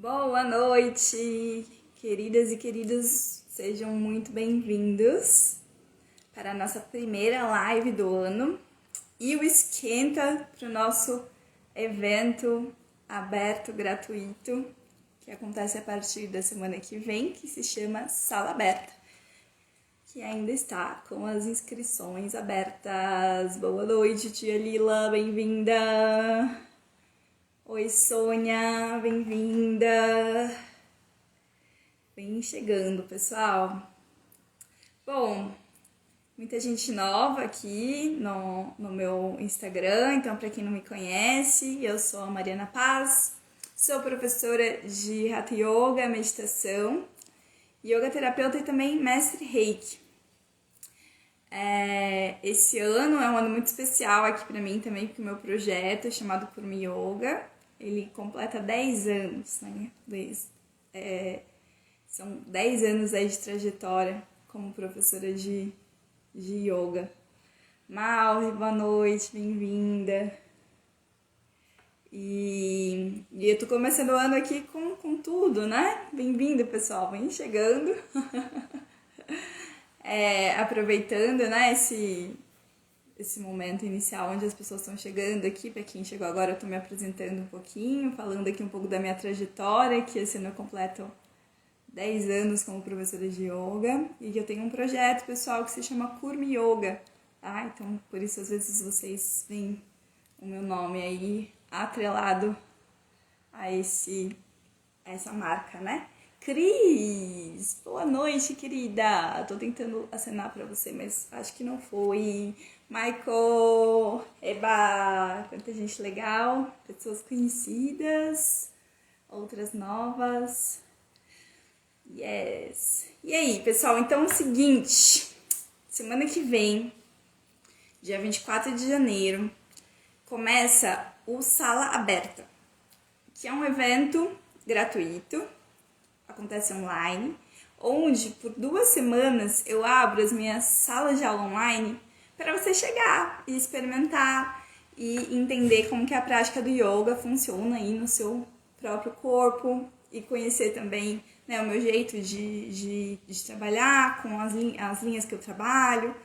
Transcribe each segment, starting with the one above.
Boa noite, queridas e queridos, sejam muito bem-vindos para a nossa primeira live do ano e o esquenta para o nosso evento aberto, gratuito, que acontece a partir da semana que vem, que se chama Sala Aberta, que ainda está com as inscrições abertas. Boa noite, tia Lila, bem-vinda! Oi, Sônia, bem-vinda! Vem chegando, pessoal. Bom, muita gente nova aqui no meu Instagram, então para quem não me conhece, eu sou a Mariana Paz, sou professora de Hatha Yoga, meditação, yoga terapeuta e também mestre Reiki. Esse ano é um ano muito especial aqui para mim também, porque o meu projeto é chamado Kurmi Yoga. Ele completa 10 anos, né? São 10 anos aí de trajetória como professora de yoga. Mauri, boa noite, bem-vinda. E eu tô começando o ano aqui com tudo, né? Bem-vindo, pessoal, vem chegando. Aproveitando, né, esse momento inicial onde as pessoas estão chegando aqui. Para quem chegou agora, eu estou me apresentando um pouquinho, falando aqui um pouco da minha trajetória, que esse ano eu completo 10 anos como professora de yoga, e que eu tenho um projeto, pessoal, que se chama Kurmi Yoga, tá? Então, por isso, às vezes, vocês veem o meu nome aí atrelado a essa marca, né? Cris, boa noite, querida. Tô tentando acenar pra você, mas acho que não foi. Michael, eba, quanta gente legal, pessoas conhecidas, outras novas. Yes. E aí, pessoal, então é o seguinte, semana que vem, dia 24 de janeiro, começa o Sala Aberta, que é um evento gratuito, acontece online, onde por 2 semanas eu abro as minhas salas de aula online para você chegar e experimentar e entender como que a prática do yoga funciona aí no seu próprio corpo e conhecer também, né, o meu jeito de trabalhar com as linhas que eu trabalho.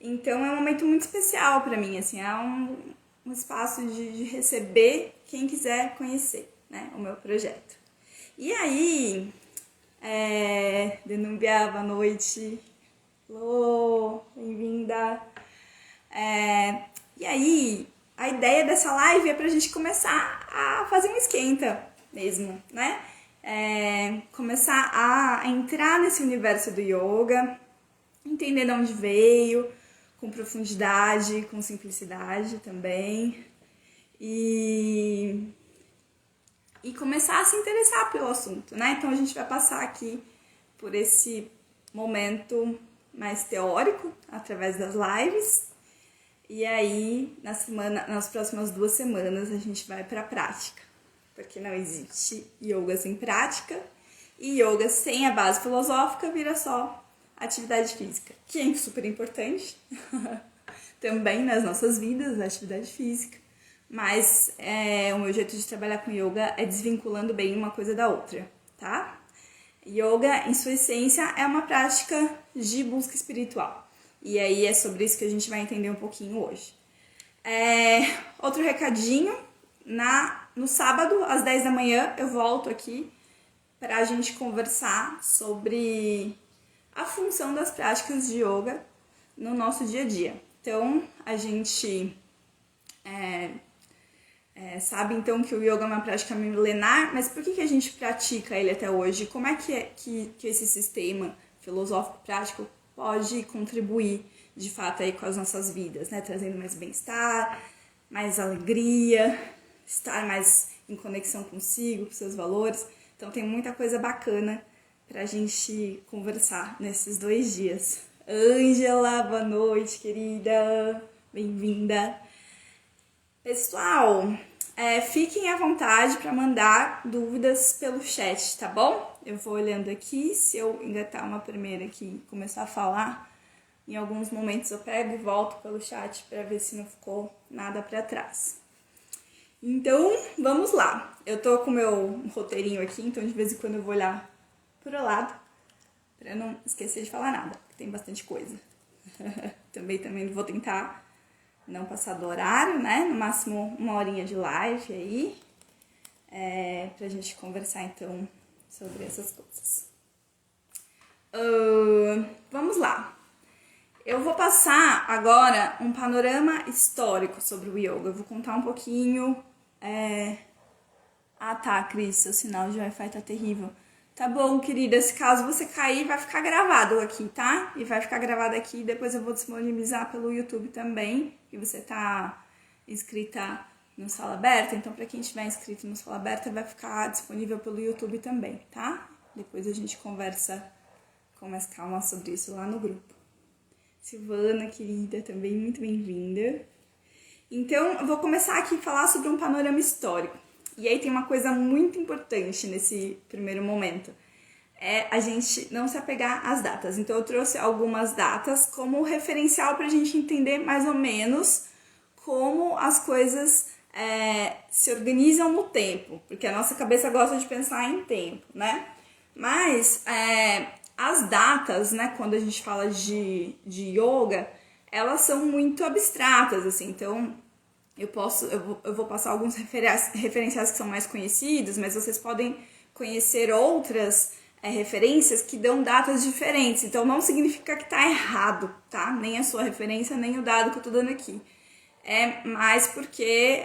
Então é um momento muito especial para mim, assim, é um espaço de receber quem quiser conhecer, né, o meu projeto. E aí, Denúbia, boa noite. Alô, bem-vinda. E aí, a ideia dessa live é pra gente começar a fazer um esquenta mesmo, né? Começar a entrar nesse universo do yoga, entender de onde veio, com profundidade, com simplicidade também. E começar a se interessar pelo assunto, né? Então a gente vai passar aqui por esse momento mais teórico, através das lives, e aí nas próximas 2 semanas a gente vai para a prática, porque não existe yoga sem prática, e yoga sem a base filosófica vira só atividade física, que é super importante também nas nossas vidas, a atividade física. Mas o meu jeito de trabalhar com yoga é desvinculando bem uma coisa da outra, tá? Yoga, em sua essência, é uma prática de busca espiritual. E aí é sobre isso que a gente vai entender um pouquinho hoje. Outro recadinho, no sábado, às 10 da manhã, eu volto aqui para a gente conversar sobre a função das práticas de yoga no nosso dia a dia. Então, a gente sabe então que o yoga é uma prática milenar, mas por que a gente pratica ele até hoje? Como é que esse sistema filosófico prático pode contribuir de fato aí com as nossas vidas, né? Trazendo mais bem-estar, mais alegria, estar mais em conexão consigo, com seus valores. Então tem muita coisa bacana pra gente conversar nesses 2 dias. Ângela, boa noite, querida, bem-vinda. Pessoal, fiquem à vontade para mandar dúvidas pelo chat, tá bom? Eu vou olhando aqui, se eu engatar uma primeira aqui e começar a falar, em alguns momentos eu pego e volto pelo chat para ver se não ficou nada para trás. Então, vamos lá. eu tô com o meu roteirinho aqui, então de vez em quando eu vou olhar pro lado, pra não esquecer de falar nada, porque tem bastante coisa. também vou tentar não passar do horário, né? No máximo 1 horinha de live aí, pra gente conversar então sobre essas coisas. Vamos lá. Eu vou passar agora um panorama histórico sobre o yoga. Eu vou contar um pouquinho. Ah tá, Cris, seu sinal de Wi-Fi tá terrível. Tá bom, querida, se caso você cair, vai ficar gravado aqui, tá? E vai ficar gravado aqui e depois eu vou disponibilizar pelo YouTube também. E você tá inscrita no Sala Aberta, então pra quem estiver inscrito no Sala Aberta vai ficar disponível pelo YouTube também, tá? Depois a gente conversa com mais calma sobre isso lá no grupo. Silvana, querida, também muito bem-vinda. Então, eu vou começar aqui a falar sobre um panorama histórico. E aí tem uma coisa muito importante nesse primeiro momento. É a gente não se apegar às datas. Então, eu trouxe algumas datas como referencial para a gente entender mais ou menos como as coisas se organizam no tempo. Porque a nossa cabeça gosta de pensar em tempo, né? Mas as datas, né, quando a gente fala de yoga, elas são muito abstratas, assim. Então, eu vou passar alguns referenciais que são mais conhecidos, mas vocês podem conhecer outras referências que dão datas diferentes. Então, não significa que tá errado, tá? Nem a sua referência, nem o dado que eu tô dando aqui. É mais porque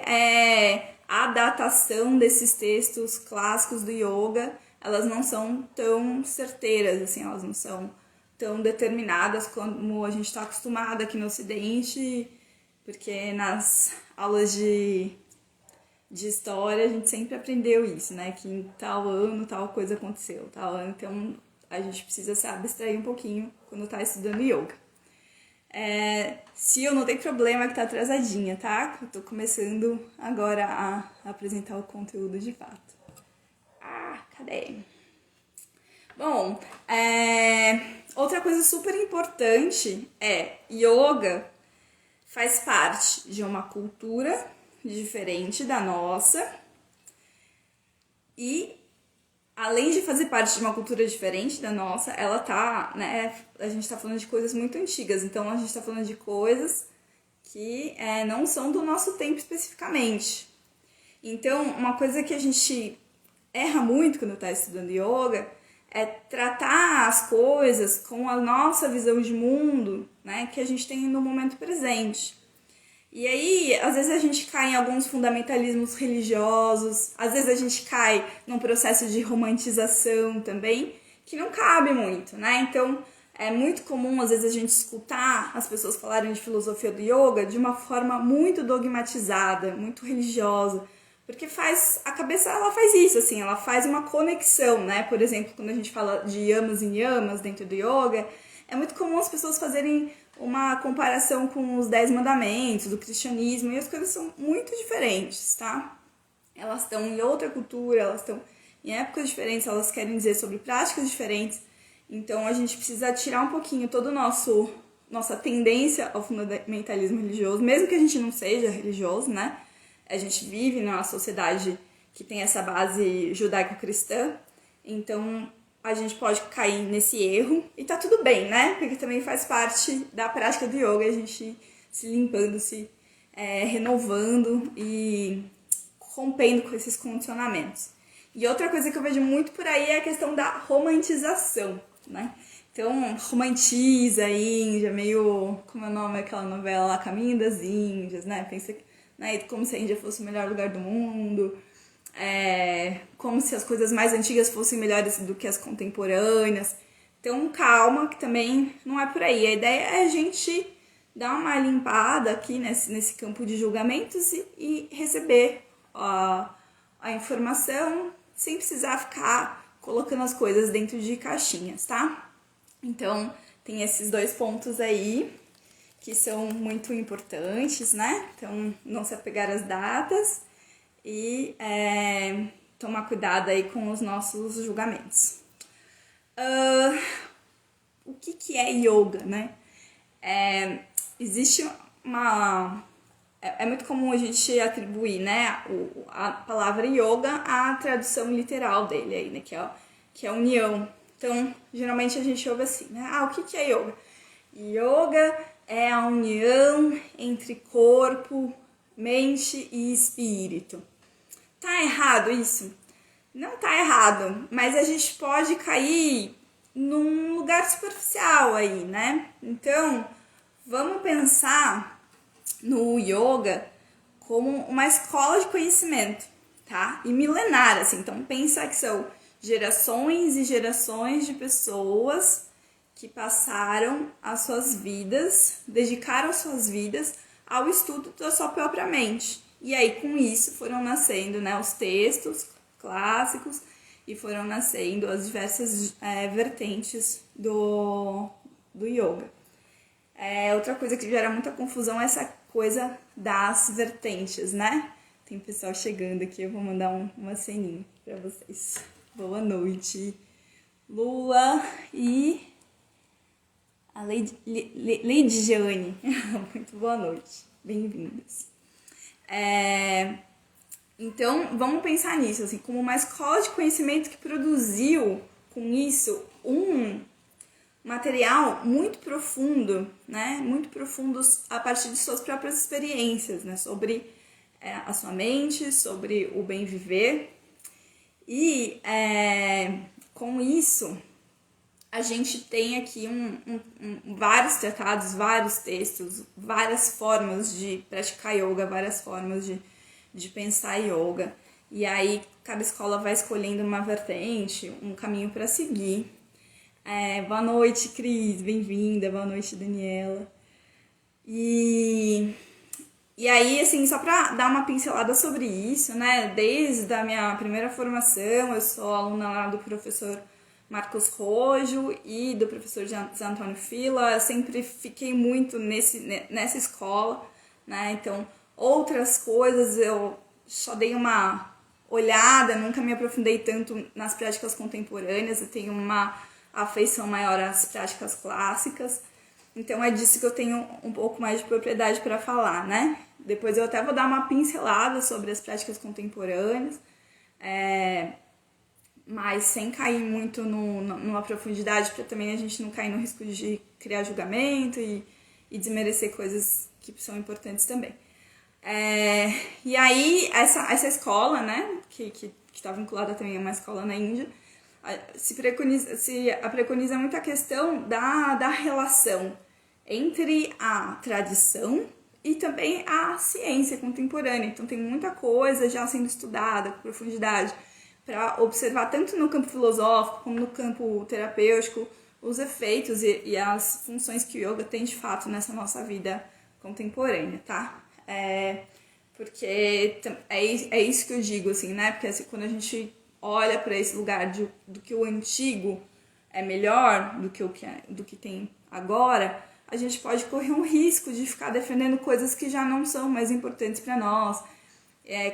a datação desses textos clássicos do yoga, elas não são tão certeiras, assim, elas não são tão determinadas como a gente está acostumado aqui no Ocidente, porque nas aulas de história a gente sempre aprendeu isso, né? Que em tal ano tal coisa aconteceu, tal ano, então a gente precisa se abstrair um pouquinho quando está estudando yoga. Se eu não tem problema que tá atrasadinha, tá? Eu tô começando agora a apresentar o conteúdo de fato. Cadê? Bom, outra coisa super importante é yoga faz parte de uma cultura diferente da nossa e além de fazer parte de uma cultura diferente da nossa, ela tá, né, a gente tá falando de coisas muito antigas, então a gente tá falando de coisas que não são do nosso tempo especificamente. Então, uma coisa que a gente erra muito quando tá estudando yoga é tratar as coisas com a nossa visão de mundo, né, que a gente tem no momento presente. E aí, às vezes a gente cai em alguns fundamentalismos religiosos, às vezes a gente cai num processo de romantização também, que não cabe muito, né? Então, é muito comum, às vezes, a gente escutar as pessoas falarem de filosofia do yoga de uma forma muito dogmatizada, muito religiosa, porque a cabeça, ela faz isso, assim, ela faz uma conexão, né? Por exemplo, quando a gente fala de yamas e niyamas dentro do yoga, é muito comum as pessoas fazerem uma comparação com os 10 mandamentos do cristianismo, e as coisas são muito diferentes, tá? Elas estão em outra cultura, elas estão em épocas diferentes, elas querem dizer sobre práticas diferentes, então a gente precisa tirar um pouquinho toda nossa tendência ao fundamentalismo religioso, mesmo que a gente não seja religioso, né? A gente vive numa sociedade que tem essa base judaico-cristã, então a gente pode cair nesse erro e tá tudo bem, né? Porque também faz parte da prática do yoga, a gente se limpando, se renovando e rompendo com esses condicionamentos. E outra coisa que eu vejo muito por aí é a questão da romantização, né? Então, romantiza a Índia, meio... Como é o nome daquela novela lá? Caminho das Índias, né? Pensa né, como se a Índia fosse o melhor lugar do mundo... como se as coisas mais antigas fossem melhores do que as contemporâneas. Então, calma, que também não é por aí. A ideia é a gente dar uma limpada aqui nesse campo de julgamentos e receber a informação sem precisar ficar colocando as coisas dentro de caixinhas, tá? Então, tem esses 2 pontos aí que são muito importantes, né? Então, não se apegar às datas e tomar cuidado aí com os nossos julgamentos. O que é yoga, né? Existe uma é muito comum a gente atribuir, né, a palavra yoga à tradução literal dele aí, né, que é união. Então, geralmente a gente ouve assim, né, o que é yoga? Yoga é a união entre corpo, mente e espírito. Tá errado isso? Não tá errado, mas a gente pode cair num lugar superficial aí, né? Então, vamos pensar no yoga como uma escola de conhecimento, tá? E milenar, assim. Então, pensa que são gerações e gerações de pessoas que passaram as suas vidas, dedicaram suas vidas ao estudo da sua própria mente. E aí, com isso, foram nascendo, né, os textos clássicos e foram nascendo as diversas vertentes do yoga. Outra coisa que gera muita confusão é essa coisa das vertentes, né? Tem pessoal chegando aqui, eu vou mandar uma ceninha pra vocês. Boa noite, Lula e a Lady Jeane. Muito boa noite, bem-vindas. Então, vamos pensar nisso, assim, como uma escola de conhecimento que produziu, com isso, um material muito profundo, né? Muito profundo a partir de suas próprias experiências, né? Sobre a sua mente, sobre o bem viver. E com isso, a gente tem aqui vários tratados, vários textos, várias formas de praticar yoga, várias formas de pensar yoga. E aí, cada escola vai escolhendo uma vertente, um caminho para seguir. Boa noite, Cris, bem-vinda. Boa noite, Daniela. E aí, assim, só para dar uma pincelada sobre isso, né? Desde a minha primeira formação, eu sou aluna lá do professor Marcos Rojo e do professor Zé Antônio Fila. Eu sempre fiquei muito nessa escola, né? Então, outras coisas eu só dei uma olhada, nunca me aprofundei tanto nas práticas contemporâneas. Eu tenho uma afeição maior às práticas clássicas. Então é disso que eu tenho um pouco mais de propriedade para falar, né? Depois eu até vou dar uma pincelada sobre as práticas contemporâneas, mas sem cair muito numa profundidade, para também a gente não cair no risco de criar julgamento e desmerecer coisas que são importantes também. E aí, essa escola, né, que está vinculada também a uma escola na Índia, se preconiza muito a questão da relação entre a tradição e também a ciência contemporânea. Então tem muita coisa já sendo estudada com profundidade para observar tanto no campo filosófico como no campo terapêutico os efeitos e as funções que o yoga tem de fato nessa nossa vida contemporânea, tá? Porque é isso que eu digo, assim, né? Porque assim, quando a gente olha para esse lugar do que o antigo é melhor do que tem agora, a gente pode correr um risco de ficar defendendo coisas que já não são mais importantes para nós,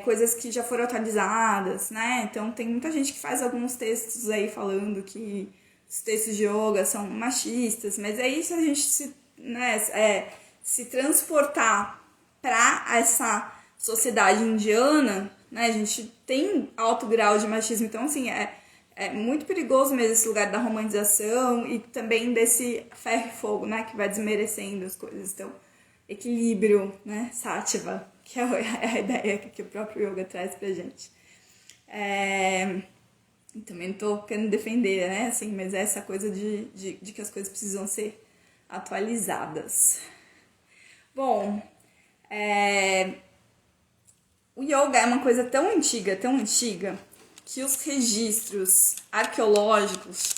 coisas que já foram atualizadas, né? Então tem muita gente que faz alguns textos aí falando que os textos de yoga são machistas, mas é isso, a gente se transportar para essa sociedade indiana, né? A gente tem alto grau de machismo, então assim, é muito perigoso mesmo esse lugar da romantização e também desse ferro e fogo, né? Que vai desmerecendo as coisas. Então, equilíbrio, né? Sattva, que é a ideia que o próprio yoga traz pra gente. Também não tô querendo defender, né? Assim, mas é essa coisa de que as coisas precisam ser atualizadas. Bom, o yoga é uma coisa tão antiga, que os registros arqueológicos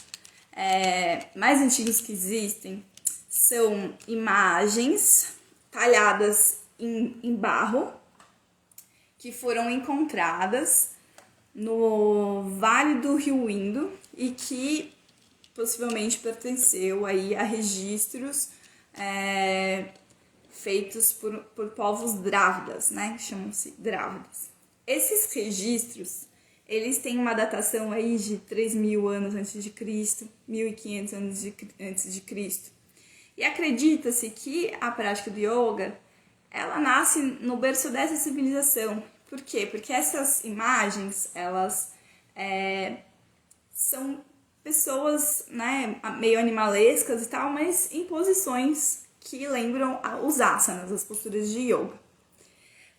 mais antigos que existem são imagens talhadas em barro que foram encontradas no Vale do Rio Indo e que possivelmente pertenceu aí a registros feitos por povos drávidas, né? Chamam-se drávidas. Esses registros, eles têm uma datação aí de 3.000 anos antes de Cristo, 1.500 anos antes de Cristo. E acredita-se que a prática do yoga ela nasce no berço dessa civilização. Por quê? Porque essas imagens, elas são pessoas, né, meio animalescas e tal, mas em posições que lembram os asanas, as posturas de yoga.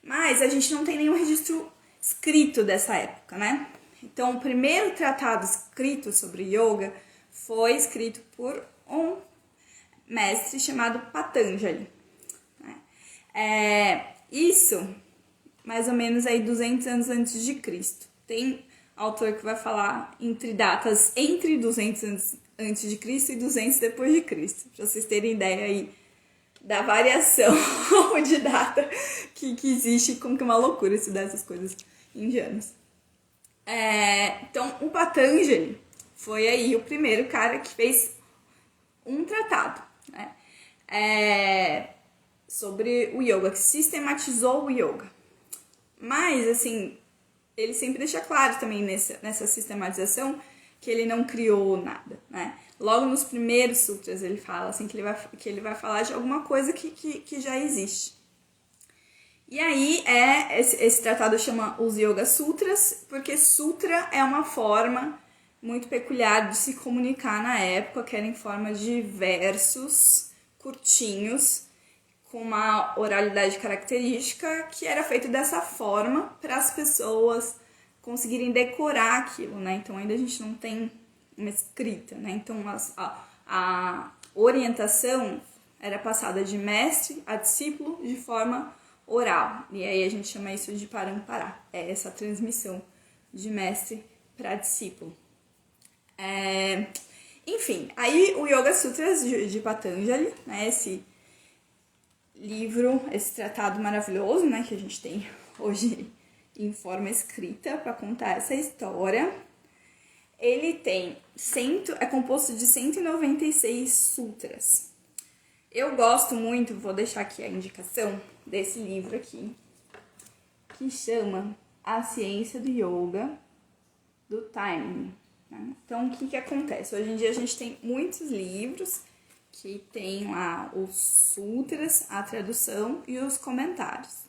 Mas a gente não tem nenhum registro escrito dessa época, né? Então, o primeiro tratado escrito sobre yoga foi escrito por um mestre chamado Patanjali. Isso, mais ou menos aí 200 anos antes de Cristo. Tem autor que vai falar datas entre 200 anos antes de Cristo e 200 depois de Cristo, para vocês terem ideia aí da variação de data que existe, como que é uma loucura estudar essas coisas indianas. Então, o Patanjali foi aí o primeiro cara que fez um tratado, né, sobre o yoga, que sistematizou o yoga. Mas, assim, ele sempre deixa claro também nessa sistematização que ele não criou nada, né? Logo nos primeiros sutras ele fala assim, que ele vai falar de alguma coisa que já existe. E aí esse tratado chama os Yoga Sutras, porque sutra é uma forma muito peculiar de se comunicar na época, que era em forma de versos curtinhos, com uma oralidade característica, que era feito dessa forma para as pessoas conseguirem decorar aquilo, né? Então ainda a gente não tem uma escrita, né? Então a orientação era passada de mestre a discípulo de forma oral. E aí a gente chama isso de parampará. É essa transmissão de mestre para discípulo. Enfim, aí o Yoga Sutras de Patanjali, né? Esse livro, esse tratado maravilhoso, né? Que a gente tem hoje em forma escrita para contar essa história. Ele é composto de 196 sutras. Eu gosto muito, vou deixar aqui a indicação desse livro aqui, que chama A Ciência do Yoga, do Time. Né? Então, o que acontece? Hoje em dia a gente tem muitos livros que tem lá os sutras, a tradução e os comentários.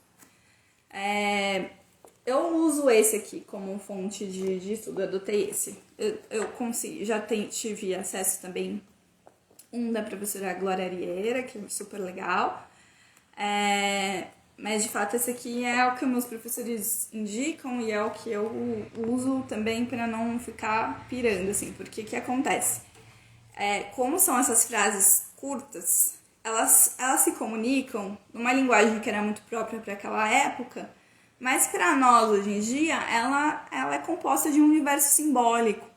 Eu uso esse aqui como fonte de estudo, eu adotei esse. Eu tive acesso também da professora Glória Arieira, que é super legal. Mas de fato esse aqui é o que meus professores indicam e é o que eu uso também para não ficar pirando, assim, porque o que acontece? Como são essas frases curtas, elas se comunicam numa linguagem que era muito própria para aquela época, mas para nós hoje em dia ela é composta de um universo simbólico.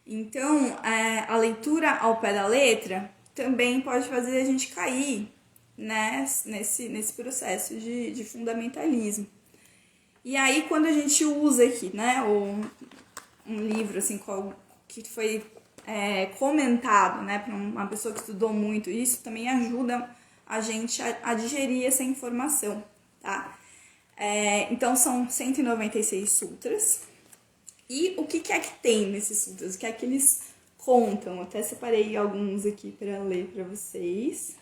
Então a leitura ao pé da letra também pode fazer a gente cair, né, nesse processo de fundamentalismo. E aí quando a gente usa aqui, né, um livro assim, que foi comentado, né, para uma pessoa que estudou muito, isso também ajuda a gente a digerir essa informação, tá? Então são 196 sutras. E o que é que tem nesses sutras? O que é que eles contam? Até separei alguns aqui para ler para vocês.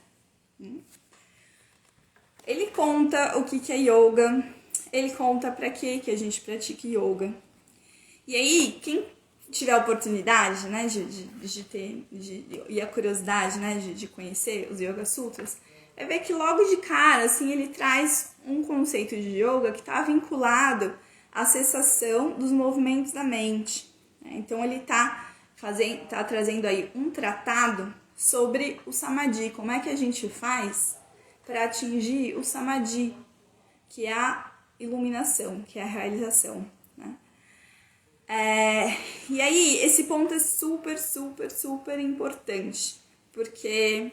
Ele conta o que é yoga, ele conta para que a gente pratica yoga. E aí, quem tiver a oportunidade, né, e a curiosidade, né, de conhecer os Yoga Sutras, vai ver que logo de cara, assim, ele traz um conceito de yoga que está vinculado à cessação dos movimentos da mente. Né? Então, ele tá trazendo aí um tratado sobre o samadhi, como é que a gente faz para atingir o samadhi, que é a iluminação, que é a realização. Né? E aí, esse ponto é super, super, super importante, porque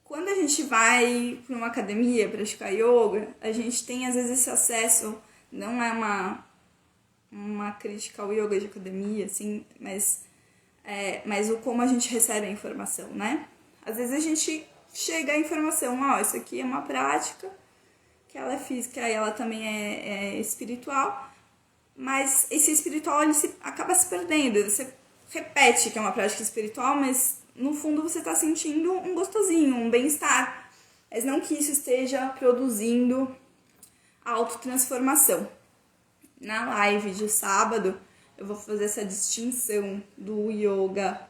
quando a gente vai para uma academia praticar yoga, a gente tem às vezes esse acesso, não é uma crítica ao yoga de academia, assim, mas como a gente recebe a informação, né? Às vezes a gente chega à informação, isso aqui é uma prática, que ela é física e ela também é espiritual, mas esse espiritual ele acaba se perdendo. Você repete que é uma prática espiritual, mas no fundo você está sentindo um gostosinho, um bem-estar. mas não que isso esteja produzindo autotransformação. Na live de sábado, eu vou fazer essa distinção do yoga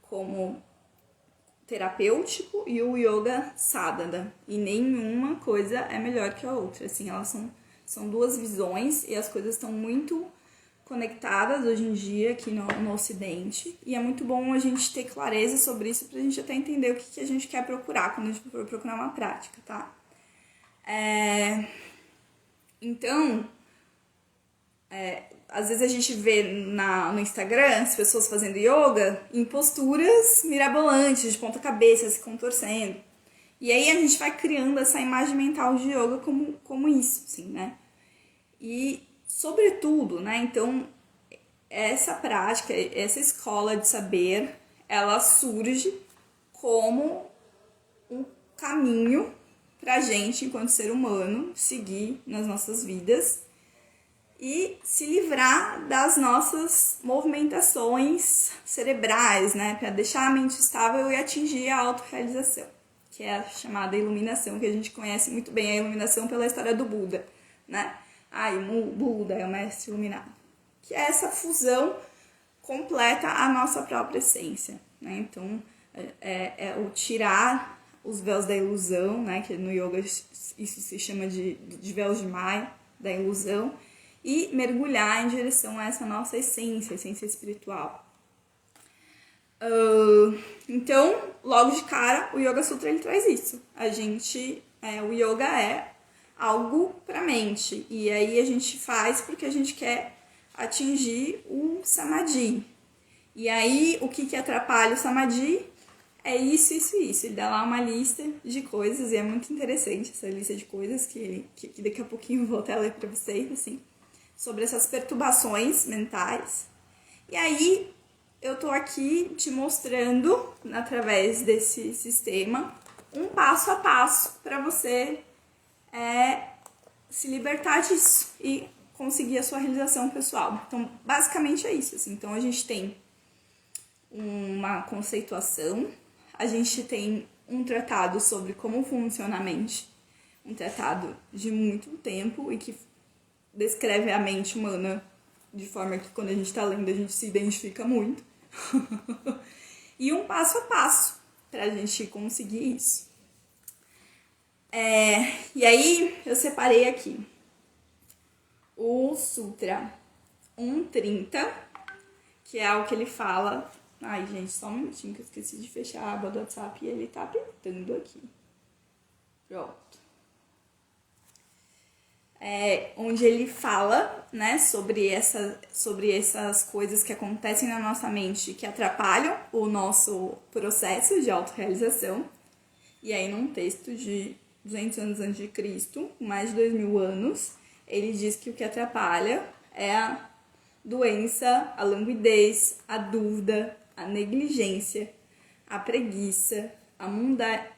como terapêutico e o yoga sadhana. E nenhuma coisa é melhor que a outra. Assim, elas são duas visões e as coisas estão muito conectadas hoje em dia aqui no Ocidente. E é muito bom a gente ter clareza sobre isso pra gente até entender o que a gente quer procurar quando a gente for procurar uma prática, tá? Então, às vezes a gente vê no Instagram as pessoas fazendo yoga em posturas mirabolantes, de ponta cabeça, se contorcendo. E aí a gente vai criando essa imagem mental de yoga como isso, assim, né? E, sobretudo, né, então, essa prática, essa escola de saber, ela surge como um caminho pra gente, enquanto ser humano, seguir nas nossas vidas e se livrar das nossas movimentações cerebrais, né, para deixar a mente estável e atingir a autorrealização, que é a chamada iluminação, que a gente conhece muito bem a iluminação pela história do Buda, né? O Buda é o mestre iluminado, que é essa fusão completa à nossa própria essência, né? Então, é o tirar os véus da ilusão, né? Que no yoga isso se chama de véus de Maya, da ilusão, e mergulhar em direção a essa nossa essência espiritual. Então, logo de cara, o Yoga Sutra ele traz isso. O yoga é algo para a mente, e aí a gente faz porque a gente quer atingir o Samadhi. E aí, o que atrapalha o Samadhi é isso. Ele dá lá uma lista de coisas, e é muito interessante essa lista de coisas que daqui a pouquinho eu vou até ler para vocês, assim, sobre essas perturbações mentais. E aí, eu tô aqui te mostrando, através desse sistema, um passo a passo para você se libertar disso e conseguir a sua realização pessoal. Então, basicamente é isso. Assim. Então, a gente tem uma conceituação, a gente tem um tratado sobre como funciona a mente, um tratado de muito tempo e que descreve a mente humana de forma que quando a gente está lendo a gente se identifica muito. E um passo a passo para a gente conseguir isso. E aí eu separei aqui o Sutra 130, que é o que ele fala. Ai, gente, só um minutinho que eu esqueci de fechar a aba do WhatsApp e ele tá apertando aqui. Pronto. Onde ele fala, né, sobre essas coisas que acontecem na nossa mente que atrapalham o nosso processo de autorrealização. E aí, num texto de 200 anos antes de Cristo, mais de 2000 anos, ele diz que o que atrapalha é a doença, a languidez, a dúvida, a negligência, a preguiça, a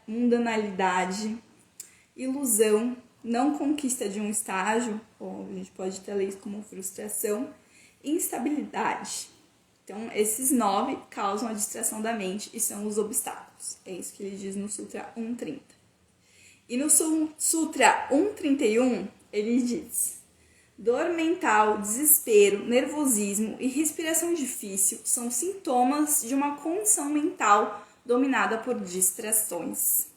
mundanalidade, ilusão, não conquista de um estágio, ou a gente pode até ler isso como frustração, instabilidade. Então, esses 9 causam a distração da mente e são os obstáculos. É isso que ele diz no Sutra 130. E no Sutra 131, ele diz: dor mental, desespero, nervosismo e respiração difícil são sintomas de uma condição mental dominada por distrações.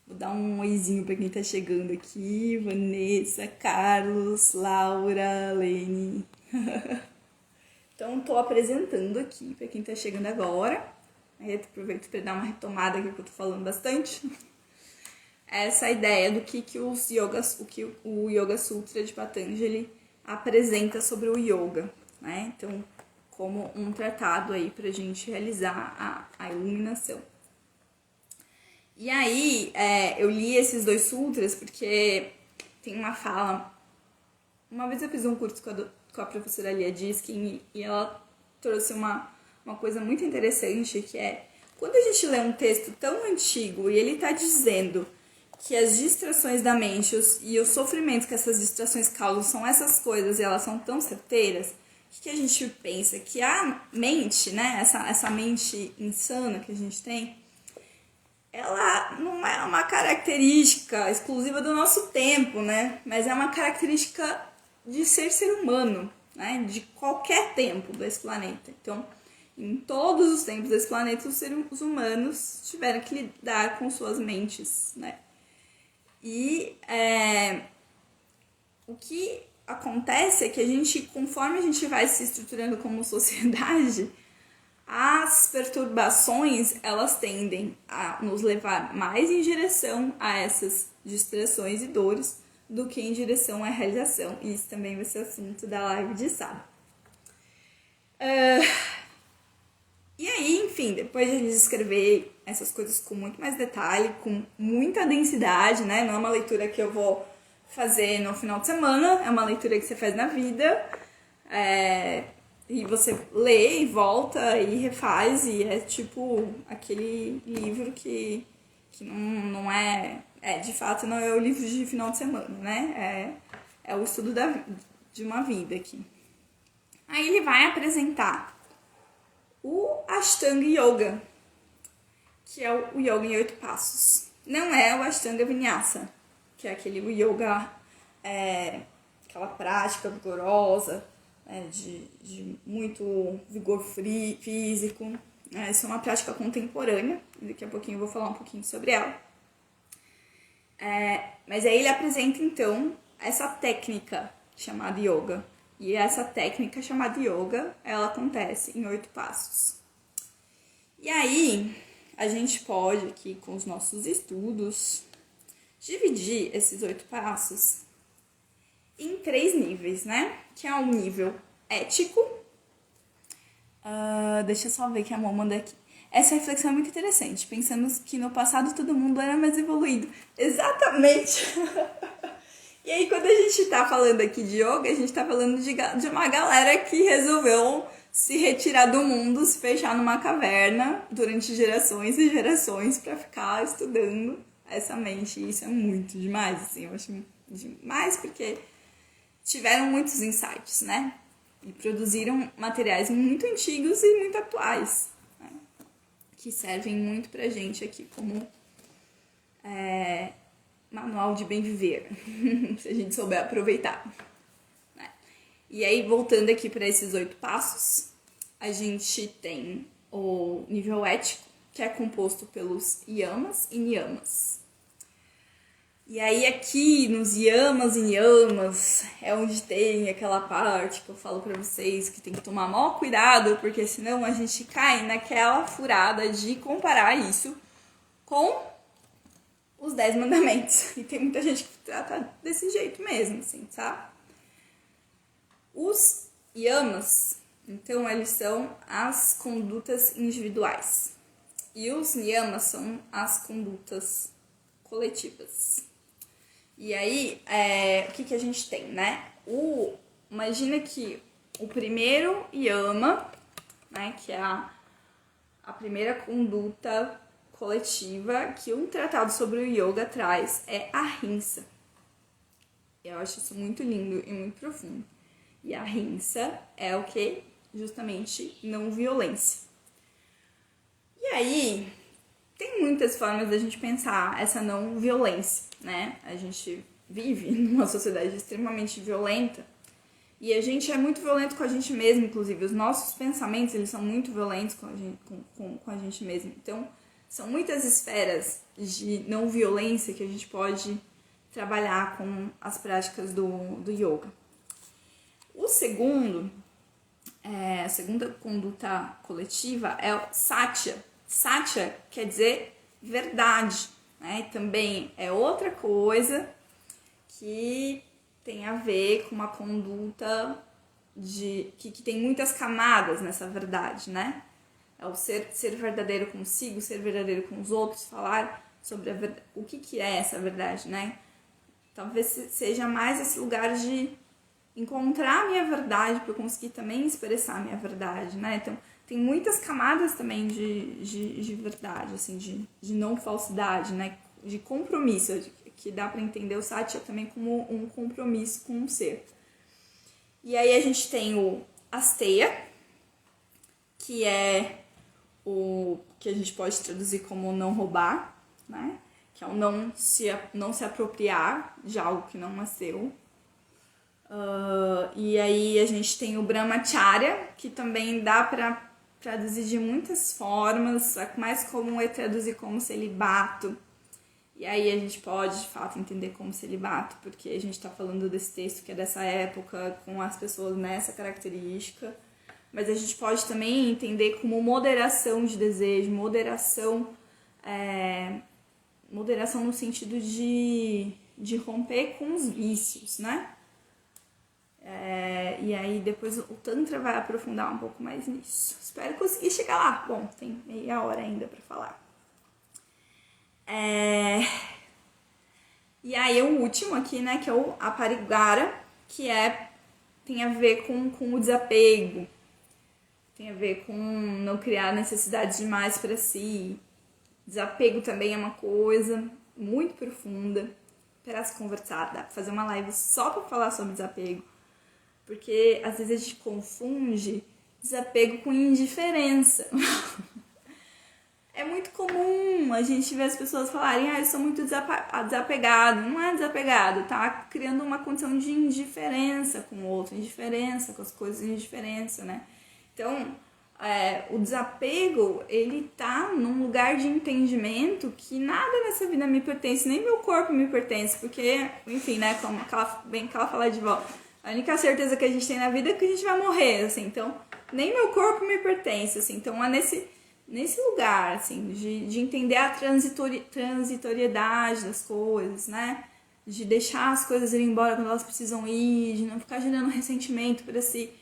Vou dar um oizinho para quem tá chegando aqui. Vanessa, Carlos, Laura, Lene. Então, tô apresentando aqui para quem tá chegando agora. Aí eu aproveito para dar uma retomada aqui que eu tô falando bastante. Essa ideia do que o Yoga Sutra de Patanjali apresenta sobre o yoga, né? Então, como um tratado aí pra gente realizar a iluminação. E aí, eu li esses 2 sutras porque tem uma fala. Uma vez eu fiz um curso com a professora Lia Diskin e ela trouxe uma coisa muito interessante, que é quando a gente lê um texto tão antigo e ele tá dizendo que as distrações da mente e os sofrimentos que essas distrações causam são essas coisas e elas são tão certeiras, o que a gente pensa? Que a mente, né, essa mente insana que a gente tem, ela não é uma característica exclusiva do nosso tempo, né? Mas é uma característica de ser humano, né? De qualquer tempo desse planeta. Então, em todos os tempos desse planeta, os seres humanos tiveram que lidar com suas mentes, né? E o que acontece é que a gente, conforme a gente vai se estruturando como sociedade, as perturbações, elas tendem a nos levar mais em direção a essas distrações e dores do que em direção à realização. E isso também vai ser assunto da live de sábado. E aí, enfim, depois de escrever essas coisas com muito mais detalhe, com muita densidade, né? Não é uma leitura que eu vou fazer no final de semana, é uma leitura que você faz na vida. E você lê e volta e refaz, e é tipo aquele livro que não é... de fato, não é o livro de final de semana, né? É o estudo de uma vida aqui. Aí ele vai apresentar o Ashtanga Yoga, que é o Yoga em 8 passos. Não é o Ashtanga Vinyasa, que é aquele yoga, aquela prática vigorosa, de muito vigor físico. Isso é uma prática contemporânea, daqui a pouquinho eu vou falar um pouquinho sobre ela. Mas aí ele apresenta, então, essa técnica chamada yoga. E essa técnica chamada yoga, ela acontece em 8 passos. E aí, a gente pode, aqui com os nossos estudos, dividir esses 8 passos em 3 níveis, né? Que é um nível ético. Deixa eu só ver que a mão manda aqui. Essa reflexão é muito interessante, pensando que no passado todo mundo era mais evoluído. Exatamente! E aí, quando a gente tá falando aqui de yoga, a gente tá falando de uma galera que resolveu se retirar do mundo, se fechar numa caverna durante gerações e gerações para ficar estudando essa mente. E isso é muito demais, assim, eu acho demais porque tiveram muitos insights, né? E produziram materiais muito antigos e muito atuais, né? Que servem muito pra gente aqui como manual de bem viver, se a gente souber aproveitar. Né? E aí, voltando aqui para esses 8 passos, a gente tem o nível ético, que é composto pelos yamas e niyamas. E aí, aqui nos yamas e niyamas, é onde tem aquela parte que eu falo para vocês que tem que tomar maior cuidado, porque senão a gente cai naquela furada de comparar isso com os 10 mandamentos. E tem muita gente que trata desse jeito mesmo, assim, sabe? Os yamas, então, eles são as condutas individuais. E os niyamas são as condutas coletivas. E aí, o que a gente tem, né? Imagina que o primeiro yama, né, que é a primeira conduta coletiva que um tratado sobre o yoga traz é a ahimsa. Eu acho isso muito lindo e muito profundo. E a ahimsa é o que? Justamente não violência. E aí, tem muitas formas da gente pensar essa não violência, né? A gente vive numa sociedade extremamente violenta e a gente é muito violento com a gente mesmo, inclusive. Os nossos pensamentos, eles são muito violentos com a gente mesmo. Então, são muitas esferas de não violência que a gente pode trabalhar com as práticas do yoga. O segundo, a segunda conduta coletiva é o satya. Satya quer dizer verdade, né? Também é outra coisa que tem a ver com uma conduta que tem muitas camadas nessa verdade, né? É o ser verdadeiro consigo, ser verdadeiro com os outros, falar sobre o que é essa verdade, né? Talvez seja mais esse lugar de encontrar a minha verdade para eu conseguir também expressar a minha verdade, né? Então, tem muitas camadas também de verdade, assim, de não falsidade, né? De compromisso, que dá para entender o Satya também como um compromisso com um ser. E aí a gente tem o Asteya, que é o que a gente pode traduzir como não roubar, né? Que é o não se apropriar de algo que não é seu. E aí a gente tem o Brahmacharya, que também dá para traduzir de muitas formas. A mais comum é traduzir como celibato. E aí a gente pode, de fato, entender como celibato, porque a gente está falando desse texto que é dessa época, com as pessoas nessa característica. Mas a gente pode também entender como moderação de desejo, moderação no sentido de romper com os vícios, né? E aí depois o Tantra vai aprofundar um pouco mais nisso. Espero conseguir chegar lá. Bom, tem meia hora ainda para falar. E aí o último aqui, né, que é o Aparigara, que tem a ver com o desapego, tem a ver com não criar necessidade demais para si. Desapego também é uma coisa muito profunda para se conversar. Dá para fazer uma live só para falar sobre desapego, porque às vezes a gente confunde desapego com indiferença. É muito comum a gente ver as pessoas falarem, eu sou muito desapegado. Não é desapegado, tá criando uma condição de indiferença com o outro, indiferença com as coisas, indiferença, né? Então, o desapego, ele tá num lugar de entendimento que nada nessa vida me pertence, nem meu corpo me pertence, porque, enfim, né, como aquela fala de volta, a única certeza que a gente tem na vida é que a gente vai morrer, assim, então, nem meu corpo me pertence, assim, então é nesse lugar, assim, de entender a transitoriedade das coisas, né? De deixar as coisas irem embora quando elas precisam ir, de não ficar gerando ressentimento para si.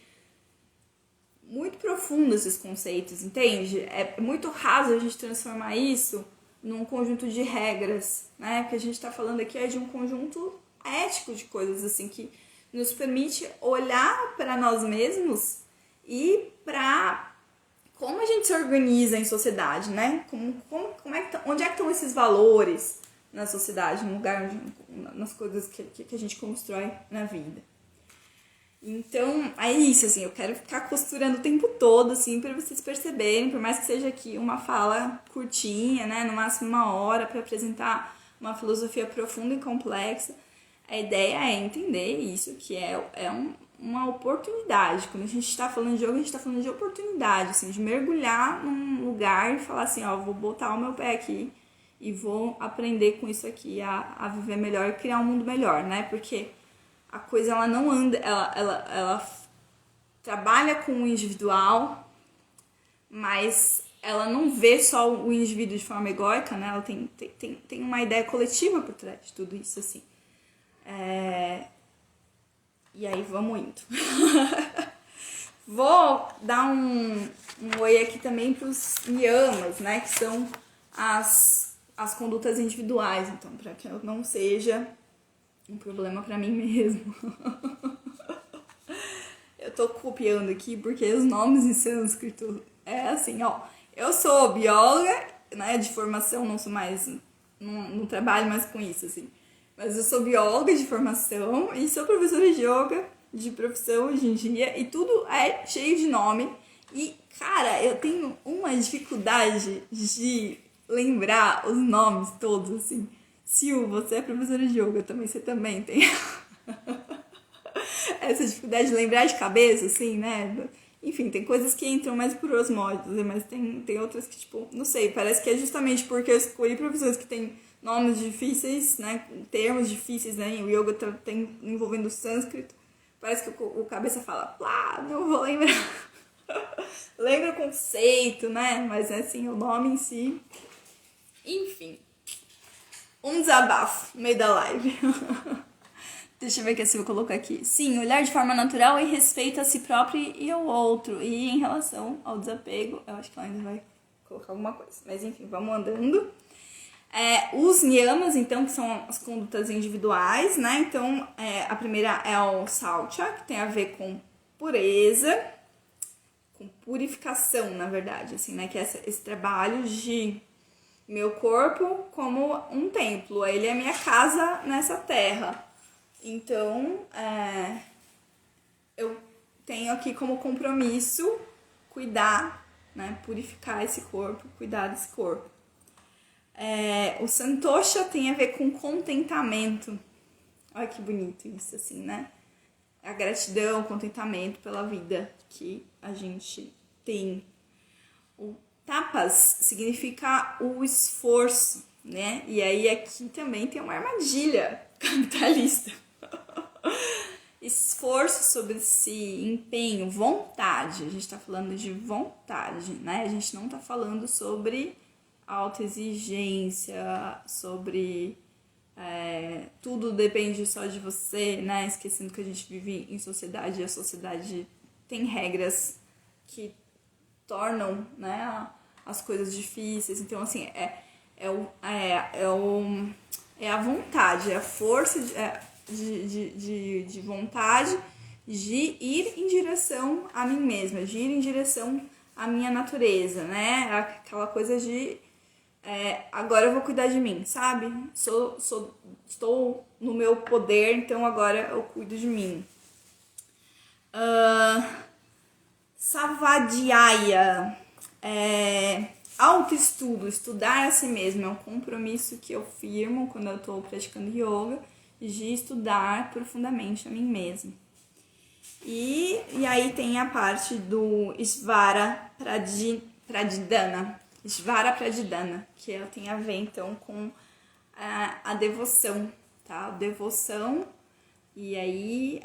Muito profundo esses conceitos, entende? É muito raso a gente transformar isso num conjunto de regras, né? Porque a gente está falando aqui de um conjunto ético de coisas, assim, que nos permite olhar para nós mesmos e para como a gente se organiza em sociedade, né? Onde é que estão esses valores na sociedade, no lugar, nas coisas que a gente constrói na vida. Então, é isso, assim, eu quero ficar costurando o tempo todo, assim, para vocês perceberem, por mais que seja aqui uma fala curtinha, né, no máximo 1 hora, para apresentar uma filosofia profunda e complexa, a ideia é entender isso, que uma oportunidade. Quando a gente está falando de yoga, a gente está falando de oportunidade, assim, de mergulhar num lugar e falar assim, vou botar o meu pé aqui e vou aprender com isso aqui a viver melhor e criar um mundo melhor, né? Porque a coisa, ela não anda, ela trabalha com o individual, mas ela não vê só o indivíduo de forma egóica, né? Ela tem uma ideia coletiva por trás de tudo isso, assim. E aí, vamos indo. Vou dar um oi aqui também para os niyamas, né? Que são as condutas individuais. Então, para que eu não seja um problema para mim mesmo. Eu tô copiando aqui porque os nomes em sânscrito é assim, Eu sou bióloga, né? De formação, não sou mais... Não trabalho mais com isso, assim. Mas eu sou bióloga de formação e sou professora de yoga de profissão hoje em dia. E tudo é cheio de nome. E, cara, eu tenho uma dificuldade de lembrar os nomes todos, assim. Sil, você é professora de yoga também, você também tem essa dificuldade de lembrar de cabeça, assim, né? Enfim, tem coisas que entram mais por osmose, mas tem outras que, tipo, não sei, parece que é justamente porque eu escolhi professores que têm nomes difíceis, né, termos difíceis, né, e o yoga tem envolvendo o sânscrito, parece que o cabeça fala, não vou lembrar, lembra o conceito, né, mas assim, o nome em si, enfim, um desabafo no meio da live. Deixa eu ver o que a Silvia colocou aqui. Sim, olhar de forma natural e respeito a si próprio e ao outro. E em relação ao desapego, eu acho que ela ainda vai colocar alguma coisa. Mas enfim, vamos andando. Os niyamas, então, que são as condutas individuais, né? Então, a primeira é o saucha, que tem a ver com pureza, com purificação, na verdade, assim, né? Que é esse trabalho de meu corpo como um templo. Ele é minha casa nessa terra. Então, eu tenho aqui como compromisso cuidar, né, purificar esse corpo, cuidar desse corpo. O santosha tem a ver com contentamento. Olha que bonito isso, assim, né? A gratidão, o contentamento pela vida que a gente tem. O tapas significa o esforço, né? E aí aqui também tem uma armadilha capitalista. Esforço sobre si, empenho, vontade. A gente tá falando de vontade, né? A gente não tá falando sobre autoexigência, sobre tudo depende só de você, né? Esquecendo que a gente vive em sociedade e a sociedade tem regras que tornam, né, as coisas difíceis. Então, assim, é a vontade, é a força de vontade de ir em direção a mim mesma, de ir em direção à minha natureza, né? Aquela coisa de agora eu vou cuidar de mim, sabe? Estou no meu poder, então agora eu cuido de mim. Savadhyaya, autoestudo, estudar a si mesmo, é um compromisso que eu firmo quando eu estou praticando yoga, de estudar profundamente a mim mesmo. E aí tem a parte do Svara Pradidhana, que ela tem a ver então com a devoção, tá? Devoção, e aí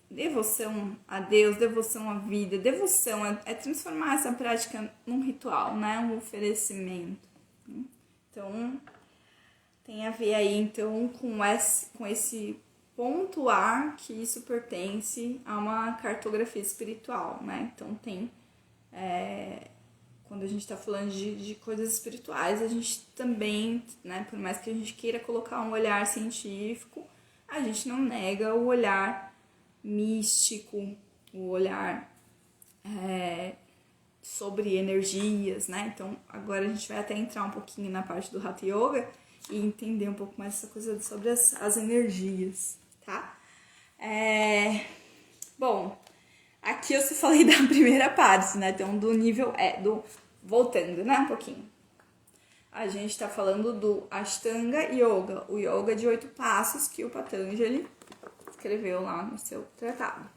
devoção a Deus, devoção à vida, devoção é transformar essa prática num ritual, né? Um oferecimento. Então, tem a ver aí então com esse pontuar que isso pertence a uma cartografia espiritual, né? Então tem quando a gente está falando de coisas espirituais, a gente também, né, por mais que a gente queira colocar um olhar científico, a gente não nega o olhar místico, o olhar sobre energias, né? Então, agora a gente vai até entrar um pouquinho na parte do Hatha Yoga e entender um pouco mais essa coisa sobre as energias, tá? Bom, aqui eu só falei da primeira parte, né? Então, do nível voltando, né? Um pouquinho. A gente tá falando do Ashtanga Yoga, o yoga de 8 passos que o Patanjali escreveu lá no seu tratado.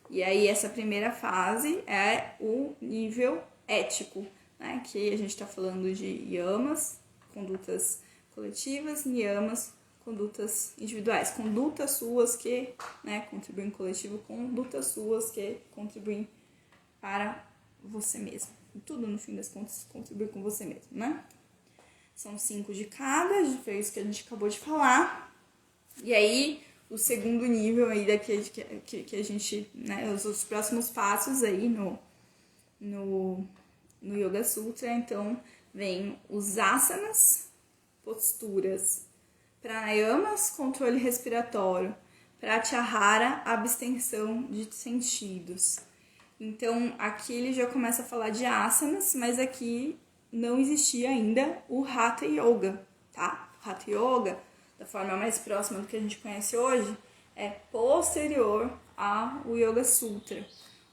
E aí, essa primeira fase é o nível ético, né? Que a gente tá falando de yamas, condutas coletivas, niyamas, condutas individuais, condutas suas que, né, contribuem no coletivo, condutas suas que contribuem para você mesmo. E tudo, no fim das contas, contribui com você mesmo, né? São 5 de cada, foi isso que a gente acabou de falar. E aí, o segundo nível aí que a gente, né, os próximos passos aí no Yoga Sutra, então, vem os asanas, posturas, pranayamas, controle respiratório, pratyahara, abstenção de sentidos. Então, aqui ele já começa a falar de asanas, mas aqui não existia ainda o Hatha Yoga, tá? O Hatha Yoga, da forma mais próxima do que a gente conhece hoje, é posterior ao Yoga Sutra.